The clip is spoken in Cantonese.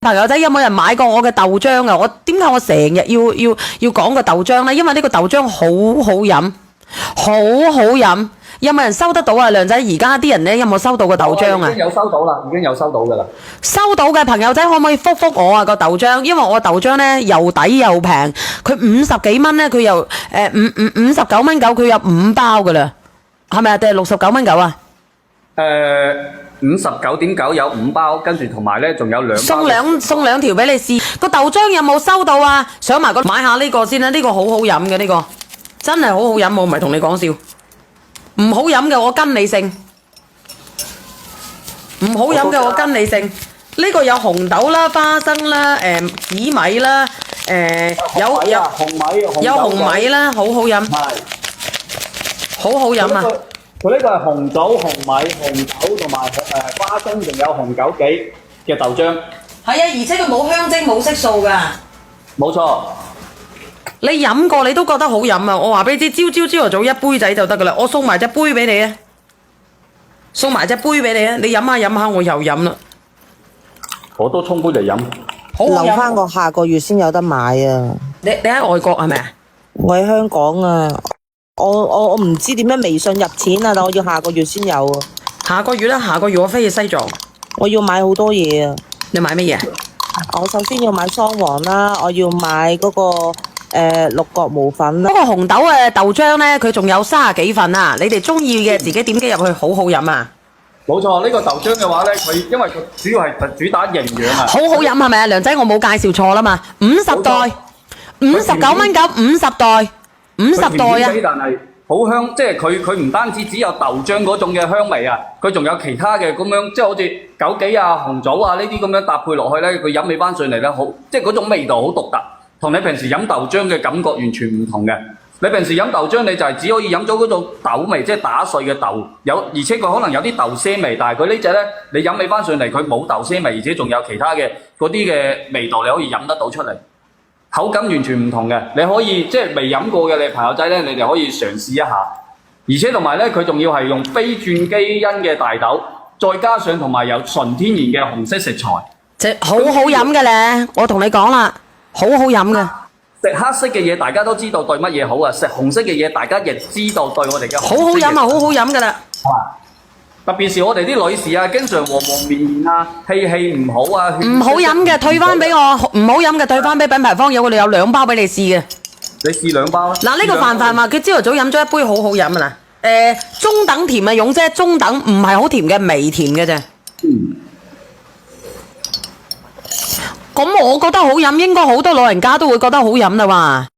朋友仔有冇人買過我嘅豆漿啊？我點解我成日要講個豆漿呢？因為呢個豆漿好好飲，好好飲。有冇人收得到啊？梁仔，而家啲人呢有冇收到個豆漿啊？已經有收到啦，已經有收到噶啦。收到嘅朋友仔可唔可以覆我啊個豆漿？因為我豆漿呢又抵又平，佢50幾蚊呢，佢又59蚊9，佢有5包噶啦，係咪啊？定係69蚊9啊？59.9有5包，跟住同埋呢仲有2包。送兩條俾你試。個豆漿有冇收到啊？上埋買下呢個先啦，呢個好好飲嘅，呢個真係好好飲，我唔係同你講笑。唔好飲嘅我跟你姓，唔好飲嘅我跟你姓。呢個有紅豆啦、花生啦、紫米啦，有紅米啦，好好飲，好好飲啊！佢呢個係紅棗、紅米、紅豆同埋花生，仲有紅枸杞嘅豆漿。係啊，而且佢冇香精冇色素㗎。冇錯。你飲過你都覺得好飲啊！我話俾你知，朝頭早一杯仔就得噶啦，我送埋隻杯俾你啊！送埋隻杯俾你啊！你飲下飲下，我又飲啦。我都沖杯嚟飲。留翻我下個月先有得買啊！你喺外國係咪啊？我喺香港啊！我唔知點樣微信入錢啊！但我要下個月先有啊！下個月啦，下個月我飛去西藏。我要買好多嘢啊！你買乜嘢？我首先要買桑黃啦，我要買嗰個六角無粉啦。嗰個紅豆嘅豆漿呢，佢仲有30幾份啊！你哋中意嘅自己點擊入去，好好飲啊！冇錯，呢個豆漿嘅話呢，佢因為佢主要係主打營養啊。好好飲係咪啊？梁仔，我冇介紹錯啦嘛，50袋，59蚊9，50袋，50袋啊！但係好香，即係佢唔單止只有豆漿嗰種嘅香味啊，佢仲有其他嘅咁樣，即係好似枸杞啊、紅棗啊呢啲咁樣搭配落去呢，佢飲起翻上嚟呢，好即係嗰種味道好獨特，同你平時飲豆漿嘅感覺完全唔同嘅。你平時飲豆漿，你就係只可以飲咗嗰種豆味，即係打碎嘅豆，而且佢可能有啲豆腥味，但係佢呢隻呢，你飲起翻上嚟，佢冇豆腥味，而且仲有其他嘅嗰啲嘅味道，你可以飲得到出嚟，口感完全唔同嘅。你可以即係未飲過嘅你朋友仔呢，你哋可以嘗試一下。而且同埋呢，佢仲要係用非轉基因嘅大豆，再加上同埋有純天然嘅紅色食材，即係好好飲嘅咧。我同你講啦，好好飲嘅。食黑色嘅嘢大家都知道對乜嘢好啊，食紅色嘅嘢大家亦知道對我哋嘅好好飲啊，好好飲噶啦。特別是我哋啲女士啊，經常黃黃面面啊，氣唔好啊，唔好飲嘅退翻俾我，唔好飲嘅退翻俾品牌方，我哋有2包俾你試嘅。你試2包啦。嗱，呢個范話佢朝頭早飲咗一杯好好飲啊嗱，中等甜嘅勇啫，中等唔係好甜嘅，微甜嘅啫。咁我覺得好飲，應該好多老人家都會覺得好飲啦喎。